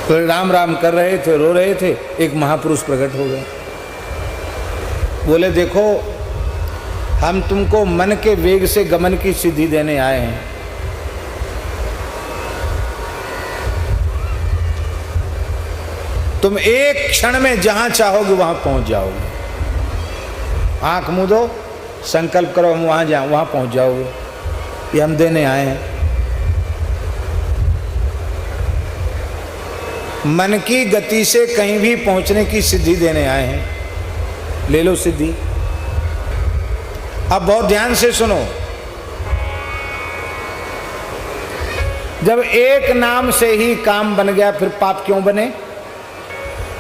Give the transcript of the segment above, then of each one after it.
तो राम राम कर रहे थे, रो रहे थे, एक महापुरुष प्रकट हो गए। बोले देखो, हम तुमको मन के वेग से गमन की सिद्धि देने आए हैं। तुम एक क्षण में जहां चाहोगे वहां पहुंच जाओगे। आंख मूंदो, संकल्प करो हम वहां जाएं, वहां पहुंच जाओगे। ये हम देने आए हैं। मन की गति से कहीं भी पहुंचने की सिद्धि देने आए हैं। ले लो सिद्धि। अब बहुत ध्यान से सुनो। जब एक नाम से ही काम बन गया, फिर पाप क्यों बने?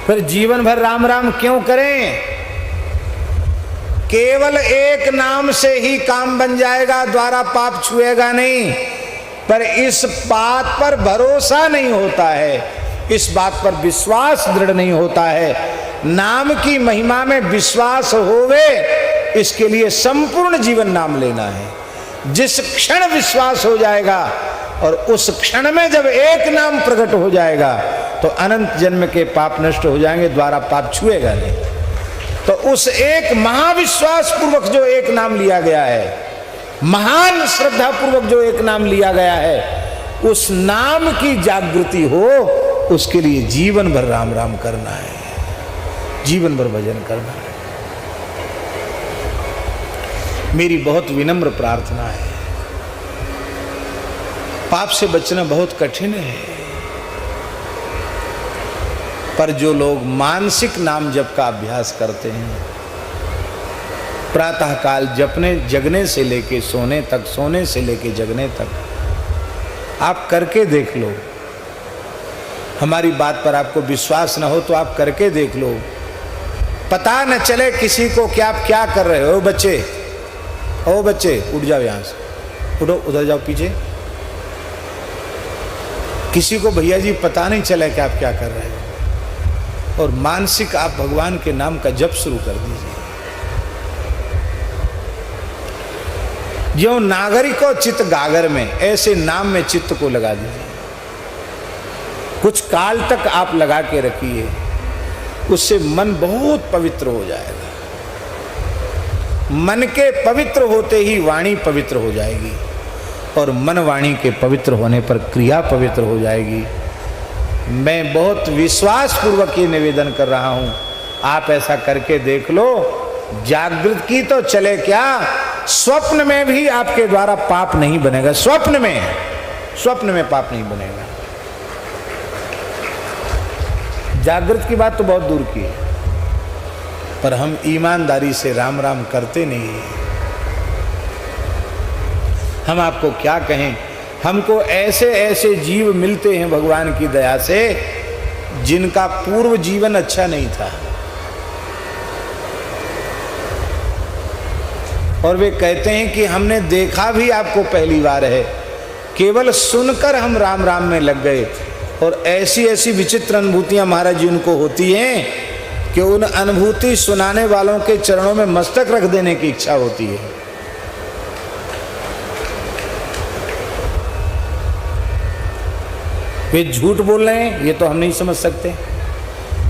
फिर जीवन भर राम राम क्यों करें? केवल एक नाम से ही काम बन जाएगा, द्वारा पाप छुएगा नहीं। पर इस बात पर भरोसा नहीं होता है, इस बात पर विश्वास दृढ़ नहीं होता है। नाम की महिमा में विश्वास होवे, इसके लिए संपूर्ण जीवन नाम लेना है। जिस क्षण विश्वास हो जाएगा और उस क्षण में जब एक नाम प्रकट हो जाएगा तो अनंत जन्म के पाप नष्ट हो जाएंगे, द्वारा पाप छुएगा नहीं। तो उस एक महाविश्वास पूर्वक जो एक नाम लिया गया है, महान श्रद्धा पूर्वक जो एक नाम लिया गया है, उस नाम की जागृति हो, उसके लिए जीवन भर राम राम करना है, जीवन भर भजन करना है। मेरी बहुत विनम्र प्रार्थना है। पाप से बचना बहुत कठिन है, पर जो लोग मानसिक नाम जप का अभ्यास करते हैं, प्रातः काल जगने से लेके सोने तक, सोने से लेके जगने तक, आप करके देख लो। हमारी बात पर आपको विश्वास न हो तो आप करके देख लो। पता न चले किसी को कि आप क्या कर रहे हो। बच्चे, ओ बच्चे, उठ जाओ यहाँ से, उठो, उधर जाओ पीछे। किसी को भैया जी पता नहीं चला कि आप क्या कर रहे हो। और मानसिक आप भगवान के नाम का जप शुरू कर दीजिए। जो नागरिको चित्त गागर में, ऐसे नाम में चित्त को लगा दीजिए। कुछ काल तक आप लगा के रखिए, उससे मन बहुत पवित्र हो जाएगा। मन के पवित्र होते ही वाणी पवित्र हो जाएगी, और मन वाणी के पवित्र होने पर क्रिया पवित्र हो जाएगी। मैं बहुत विश्वास पूर्वक ये निवेदन कर रहा हूँ, आप ऐसा करके देख लो। जागृत की तो चले क्या, स्वप्न में भी आपके द्वारा पाप नहीं बनेगा। स्वप्न में पाप नहीं बनेगा। जागृत की बात तो बहुत दूर की है, पर हम ईमानदारी से राम राम करते नहीं हैं। हम आपको क्या कहें, हमको ऐसे ऐसे जीव मिलते हैं भगवान की दया से, जिनका पूर्व जीवन अच्छा नहीं था, और वे कहते हैं कि हमने देखा भी आपको पहली बार है, केवल सुनकर हम राम राम में लग गए। और ऐसी ऐसी विचित्र अनुभूतियां महाराज जी उनको होती हैं कि उन अनुभूति सुनाने वालों के चरणों में मस्तक रख देने की इच्छा होती है। वे झूठ बोल रहे हैं, ये तो हम नहीं समझ सकते,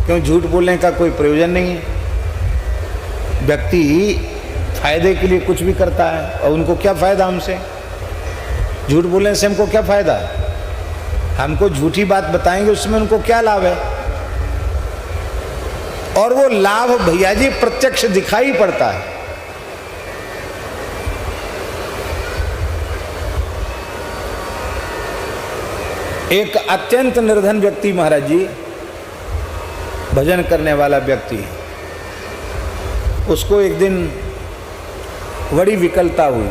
क्यों झूठ बोलने का कोई प्रयोजन नहीं है। व्यक्ति फायदे के लिए कुछ भी करता है, और उनको क्या फायदा हमसे? झूठ बोलने से हमको क्या फायदा? हमको झूठी बात बताएंगे, उसमें उनको क्या लाभ है? और वो लाभ भैया जी प्रत्यक्ष दिखाई पड़ता है। एक अत्यंत निर्धन व्यक्ति महाराज जी, भजन करने वाला व्यक्ति, उसको एक दिन बड़ी विकलता हुई।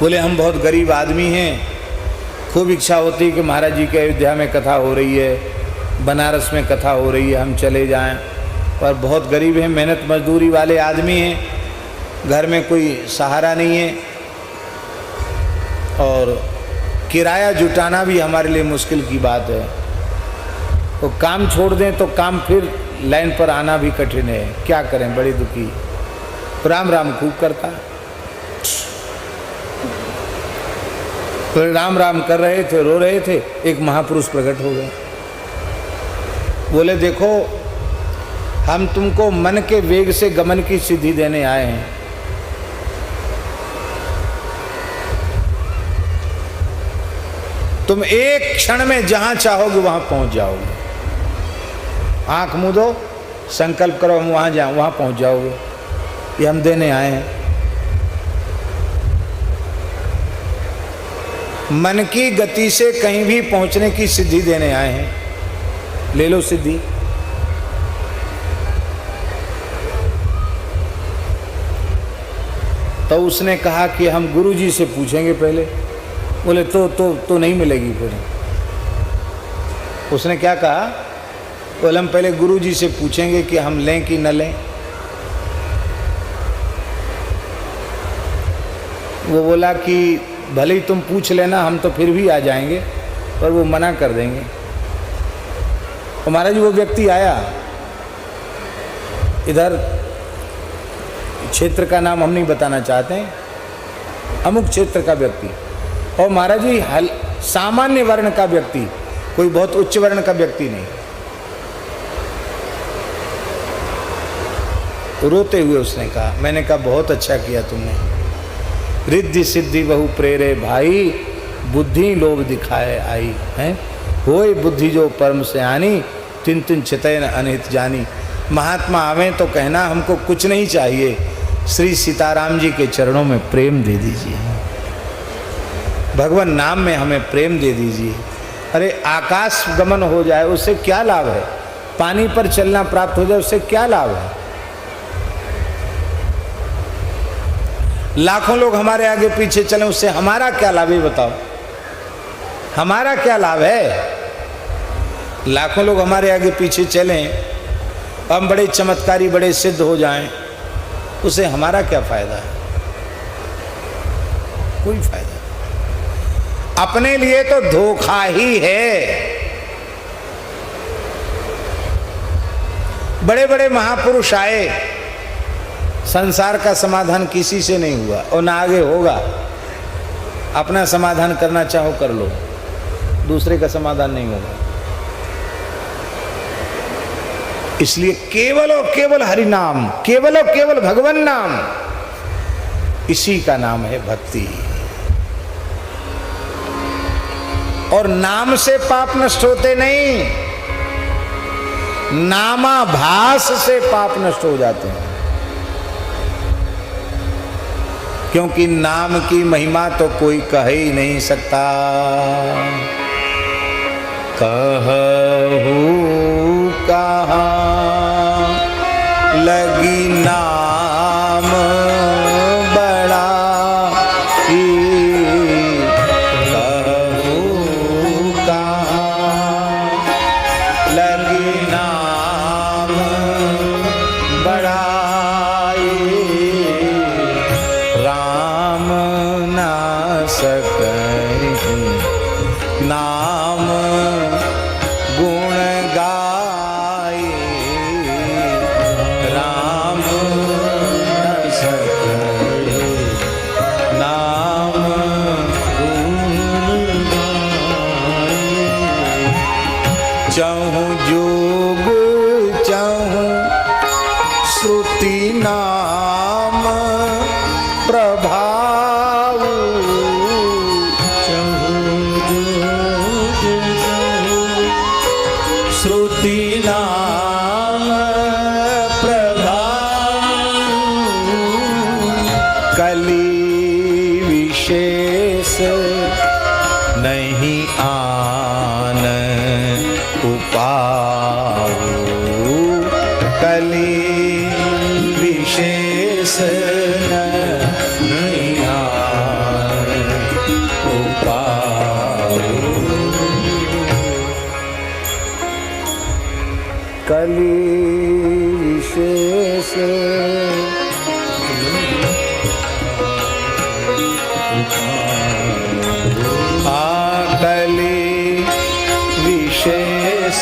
बोले हम बहुत गरीब आदमी हैं, खूब इच्छा होती कि महाराज जी के अयोध्या में कथा हो रही है, बनारस में कथा हो रही है, हम चले जाएं, पर बहुत गरीब हैं, मेहनत मजदूरी वाले आदमी हैं, घर में कोई सहारा नहीं है, और किराया जुटाना भी हमारे लिए मुश्किल की बात है। तो काम छोड़ दें तो काम फिर लाइन पर आना भी कठिन है, क्या करें, बड़ी दुखी। राम राम खूब करता। तो राम राम कर रहे थे, रो रहे थे, एक महापुरुष प्रकट हो गए। बोले देखो, हम तुमको मन के वेग से गमन की सिद्धि देने आए हैं। तुम एक क्षण में जहां चाहोगे वहां पहुंच जाओगे। आंख मूंदो, संकल्प करो हम वहां जाएं, वहां पहुंच जाओगे। ये हम देने आए हैं। मन की गति से कहीं भी पहुंचने की सिद्धि देने आए हैं। ले लो सिद्धि। तो उसने कहा कि हम गुरुजी से पूछेंगे पहले। बोले तो नहीं मिलेगी फिर। उसने क्या कहा? बोले हम पहले गुरुजी से पूछेंगे कि हम लें कि न लें। वो बोला कि भले ही तुम पूछ लेना, हम तो फिर भी आ जाएंगे, पर वो मना कर देंगे। तो महाराज जी वो व्यक्ति आया, इधर क्षेत्र का नाम हम नहीं बताना चाहते हैं, अमुक क्षेत्र का व्यक्ति। और महाराज जी सामान्य वर्ण का व्यक्ति, कोई बहुत उच्च वर्ण का व्यक्ति नहीं। रोते हुए उसने कहा, मैंने कहा बहुत अच्छा किया तुमने। रिद्धि सिद्धि बहु प्रेरे भाई, बुद्धि लोभ दिखाए आई है। होए बुद्धि जो परम से आनी, तिन तिन चितैन अनहित जानी। महात्मा आवे तो कहना हमको कुछ नहीं चाहिए, श्री सीताराम जी के चरणों में प्रेम दे दीजिए, भगवान नाम में हमें प्रेम दे दीजिए। अरे आकाश गमन हो जाए उससे क्या लाभ है? पानी पर चलना प्राप्त हो जाए उससे क्या लाभ है? लाखों लोग हमारे आगे पीछे चले उससे हमारा क्या लाभ है? बताओ, हमारा क्या लाभ है? लाखों लोग हमारे आगे पीछे चलें, हम बड़े चमत्कारी, बड़े सिद्ध हो जाएं, उसे हमारा क्या फायदा है? कोई फायदा नहीं। अपने लिए तो धोखा ही है। बड़े बड़े महापुरुष आए, संसार का समाधान किसी से नहीं हुआ और ना आगे होगा। अपना समाधान करना चाहो कर लो, दूसरे का समाधान नहीं होगा। इसलिए केवल और केवल हरि नाम, केवल और केवल भगवान नाम, इसी का नाम है भक्ति। और नाम से पाप नष्ट होते नहीं, नामाभास से पाप नष्ट हो जाते हैं। क्योंकि नाम की महिमा तो कोई कह ही नहीं सकता। कहूँ कहाँ लगी नाम बड़ा, कहूँ कहाँ लगी नाम बड़ा, राम ना सकहीं नाम गुण गाए, राम न सकहीं नाम गुण गाए। चाहूं जोग चाहूं श्रुति नाम प्रभाव, श्रुति नाम प्रभाव। कली विशेष नहीं आन उपाऊ, कली विशेष नहीं आन उपाऊ। कली विशेष कली विशेष